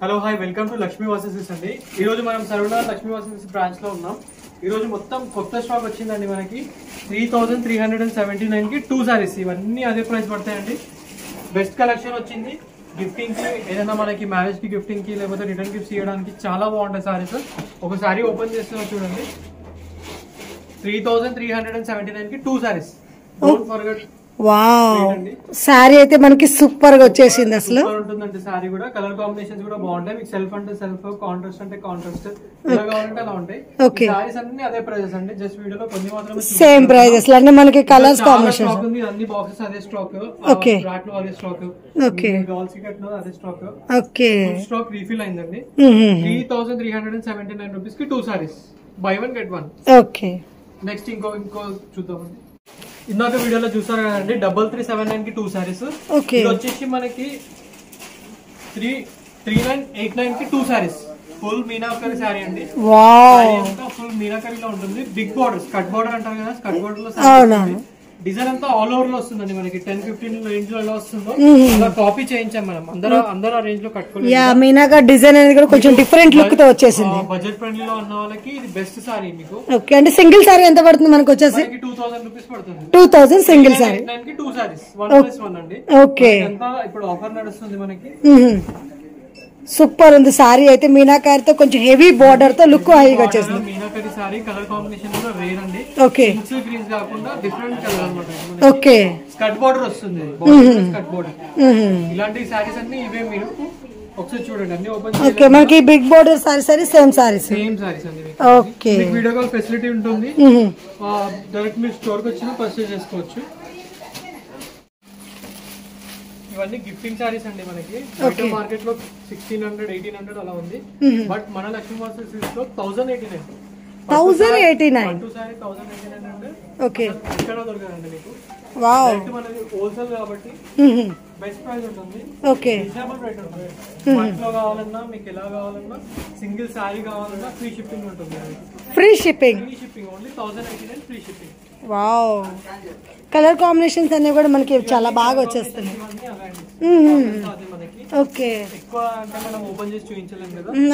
Hello hi welcome to Lakshmi vases అండి. ఈ రోజు మనం సర్వనాథ్ లక్ష్మీ వాసెస్ బ్రాంచ్ లో ఉన్నాం. ఈ రోజు మొత్తం కొత్త స్టాక్ వచ్చిందండి మనకి 3379 కి 2 సారీస్. ఇవన్నీ అదే ప్రైస్ పడతాయండి. బెస్ట్ కలెక్షన్ వచ్చింది. గిఫ్టింగ్ కి ఏదైనా మనకి మ్యారేజ్ కి గిఫ్టింగ్ కి లేకపోతే రిటర్న్ గిఫ్ట్స్ ఇవ్వడానికి చాలా బాగుంటాయి సారీస్. ఒక సారీ ఓపెన్ చేస్తున్నా చూడండి. 3379 కి 2 saris. Don't forget. Wow, sorry అయితే మనకి సూపర్ గా వచ్చేసింది. అసలు ఉంటుందండి సారీ కూడా. కలర్ కాంబినేషన్స్ కూడా బాగుంటాయి. మీకు సెల్ఫ్ అంటే సెల్ఫ్, కాంట్రాస్ట్ అంటే కాంట్రాస్ట్, ఎలా కావాలంటే అలా ఉంటాయి. సారీస్ అన్ని అదే ప్రైజెస్ అండి. జస్ట్ వీడియోలో కొన్ని మాత్రమే సేమ్ ప్రైజెస్ అంటే మనకి కలర్స్ కాంబినేషన్ ఉంది. అన్ని బాక్సెస్ అదే స్టాక్, బ్రాట్ లో అదే స్టాక్, గర్ల్స్ కి కట్టిన అదే స్టాక్. ఓకే, స్టాక్ రీఫిల్ అయిందండి. 3379 రూపీస్ కి 2 saris. By 1 get 1. Okay, next ఇంకో చూద్దామండి. ఇందాక వీడియోలో చూసారు కదండి 3379 కి 2 సారీస్. ఇది వచ్చేసి మనకి 3989 కి 2 సారీస్. ఫుల్ మీనాకరీ సారీ అండి. ఫుల్ మీనాకరీలో ఉంటుంది. బిగ్ బార్డర్, స్కట్ బార్డర్ అంటారు కదా, స్కట్ బార్డర్ లో డిజైన్ అంతా ఆల్ ఓవర్ లో వస్తుందండి. మనకి 10-15 రేంజ్ లో ఎలా వస్తుందో అలా కాపీ చేయించాం మనం. అందరూ ఆ రేంజ్ లో కట్టుకోలేదు. మీనాగా డిజైన్ అనేది కూడా కొంచెం డిఫరెంట్ లుక్ తో వచ్చేసింది. బడ్జెట్ ఫ్రెండ్లీ లో ఉన్న వాళ్ళకి ఇది బెస్ట్ సారీ మీకు. ఓకే, అంటే సింగిల్ సారీ ఎంత పడుతుంది మనకు వచ్చేసి? 2000 రూపీస్ పడుతుంది. 2000 సింగిల్ సారీ. 2 సారీస్ 1+1 అండి. ఓకే, ఇప్పుడు ఆఫర్ నడుస్తుంది మనకి. సూపర్ ఉంది సారీ అయితే. మీనాకారితో కొంచెం హెవీ బార్డర్ తో లుక్ హైగా వచ్చేసింది. మీనాకరీ సారీ కలర్ కాంబినేషన్ కూడా రేర్ అండి. ఓకే, గ్రీన్స్ కాకుండా డిఫరెంట్ కలర్ అన్నమాట. ఓకే, స్కట్ బార్డర్ వస్తుంది. స్కట్ బార్డర్ ఇలాంటి సారీస్ అన్ని ఇవే. మీరు ఒకసారి చూడండి, అన్ని ఓపెన్. ఓకే, మనకి big border saris same saris అండి. ఓకే, వీడియో కాల్ ఫెసిలిటీ ఉంటుంది. డైరెక్ట్ మీరు స్టోర్ కి వచ్చినా పర్చేస్ చేసుకోవచ్చు. ఇవన్నీ గిఫ్టింగ్ సారీస్ అండి. మనకి మార్కెట్ లో 1600-1800 అలా ఉంది. బట్ మన లక్ష్మీ వాసెస్ లో 1089. 1089 సారీ 1089 అంటే ఓకే, ఎక్కడ దొరకదండి మీకు. మనది హోల్సేల్ కాబట్టి బెస్ట్ ప్రైస్ ఉంటుంది. ఓకే, రీజనబుల్ రేట్ ఉంటుంది. ఇంట్లో కావాలన్నా, మీకు ఎలా కావాలన్నా, సింగిల్ సారీ కావాలన్నా ఫ్రీ షిప్పింగ్ ఉంటుంది. Free shipping only 1089 free shipping. Wow, colour combinations అన్ని కూడా మనకి చాలా బాగా వచ్చేస్తున్నాయి. ఓకే,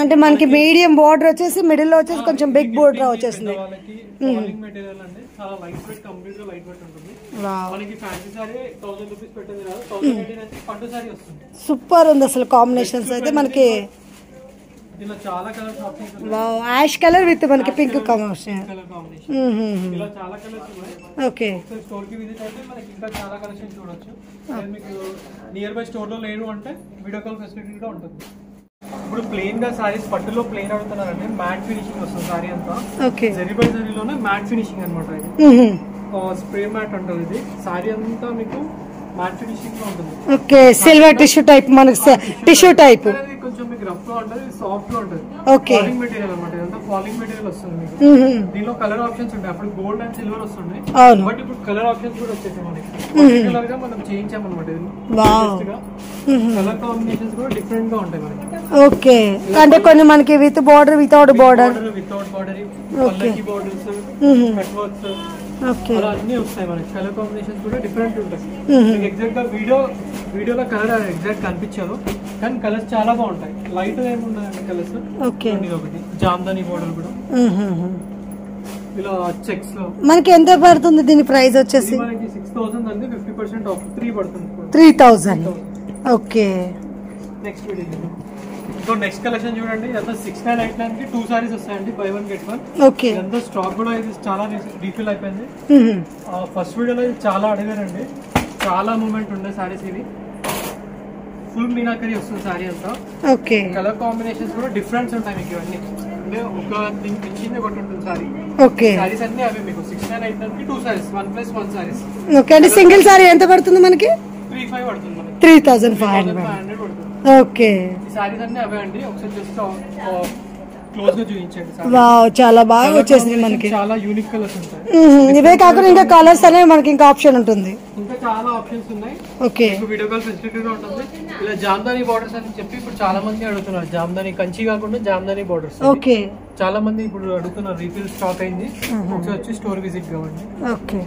అంటే మనకి మీడియం బోర్డర్ వచ్చేసి మిడిల్ లో వచ్చేసి కొంచెం బిగ్ బోర్డర్ వచ్చేసింది. సూపర్ ఉంది అసలు కాంబినేషన్స్ అయితే మనకి. యాష్ కలర్ విత్ మనకి పింక్ కాంబినేషన్. ఓకే, స్టోర్ కి విజిట్ అయితే మనకి ఇంకా చాలా కలెక్షన్ చూడొచ్చు. మీకు నియర్ బై స్టోర్ లో లేదు అంటే వీడియో కాల్ ఫెసిలిటీ కూడా ఉంటుంది. ఇప్పుడు ప్లెయిన్ గా సారీస్ పట్టులో ప్లెయిన్ అడుగుతున్నారంటే మ్యాట్ ఫినిషింగ్ వస్తుంది సారీ అంతా. జరీ బై జరీలోనే మ్యాట్ ఫినిషింగ్ అనమాట. ఇది స్ప్రే మ్యాట్ ఉంటుంది. ఇది సారీ అంతా మీకు మ్యాట్ ఫినిషింగ్ లో ఉంటుంది. ఓకే, సిల్వర్ టిష్యూ టైప్ మనకి టిష్యూ టైప్ కొంచెం మీకు రఫ్ గా ఉంటుంది, సాఫ్ట్ గా ఉంటుంది. ఓకే, ఫాలింగ్ మెటీరియల్ అనమాట. ఇదంతా ఫాలింగ్ మెటీరియల్ వస్తుంది మీకు. దీనిలో కలర్ ఆప్షన్స్ ఉంటాయి. అప్పుడు గోల్డ్ అండ్ సిల్వర్ వస్తుండే, బట్ ఇప్పుడు కలర్ ఆప్షన్స్ కూడా వచ్చేసాయి మనకి. పర్టికులర్ గా మనం చేయించామన్నమాట. కలర్ కాంబినేషన్స్ కూడా డిఫరెంట్ గా ఉంటాయి మనకి. ఓకే, అంటే కొన్ని మనకి with border, without border, without border, borders, cut works అలా అన్ని వస్తాయి మనకి. కలర్ కాంబినేషన్స్ కూడా డిఫరెంట్ ఉంటాయి. ఎగ్జాక్ట్ గా వీడియోలో కలర్ ఎగ్జాక్ట్ కనిపించదు, కానీ కలర్స్ చాలా బాగుంటాయి. లైట్ ఏమున్నాయండి కలర్స్. ఒకటి జామ్దాని బోర్డర్ కూడా ఇలా చెక్స్ లో మనకి ఎంత పడుతుంది దీని ప్రైస్ వచ్చేసి? మనకి 6000 అండి. 50% ఆఫ్ 3 పడుతుంది. 3000. Okay, next video next collection చూడండి. ఇదంతా 6989 కి 2 సారీస్ వస్తాయండి. By 1 get 1. ఓకే, ఇదంతా స్టాక్ కూడా ఇది చాలా రీఫిల్ అయిపోయింది. ఫస్ట్ వీడియోలో ఇది చాలా అడిగారండి. చాలా మూమెంట్ ఉండే సారీస్. ఇవి ఫుల్ మీనాకరీ వస్తుంది సారీ అంతా. ఓకే, కలర్ కాంబినేషన్స్ కూడా డిఫరెన్స్ ఉంటాయి మీకు. ఇవన్నీ అంటే ఒక దీనికి ఇచ్చింది ఒకటి ఉంటుంది సారీ. ఓకే, సారీస్ అన్ని అవే మీకు 6989 కి 2 సారీస్ 1+1 సారీస్. ఓకే, అంటే సింగిల్ సారీ ఎంత పడుతుంది మనకి? 3500 పడుతుంది మనకి. 3500 పడుతుంది. ఓకే, ఈ సారీస్ అన్ని అవే అండి. ఒకసారి జస్ట్ క్లోజ్ గా చూపించండి. వావ్, చాలా బాగా వచ్చేసింది మనకి. చాలా యూనిక్ కలర్స్ ఉంటాయి. ఇవే కాకుండా ఇంకా కలర్స్ అనేవి మనకి ఇంకా ఆప్షన్ ఉంటుంది. ఇంకా చాలా ఆప్షన్స్ ఉన్నాయి. ఓకే, వీడియో కాల్ ఫెసిలిటీ ఉంటుంది. ఇలా జామ్దాని బోర్డర్స్ అని చెప్పి ఇప్పుడు చాలా మంది అడుగుతున్నారు. జామ్దాని కంచి కాకుండా జామ్దాని బోర్డర్స్. ఓకే, చాలా మంది ఇప్పుడు అడుగుతున్నారు. రీఫిల్ స్టాక్ అయింది. ఒకసారి వచ్చి స్టోర్ విజిట్ కావండి. ఓకే.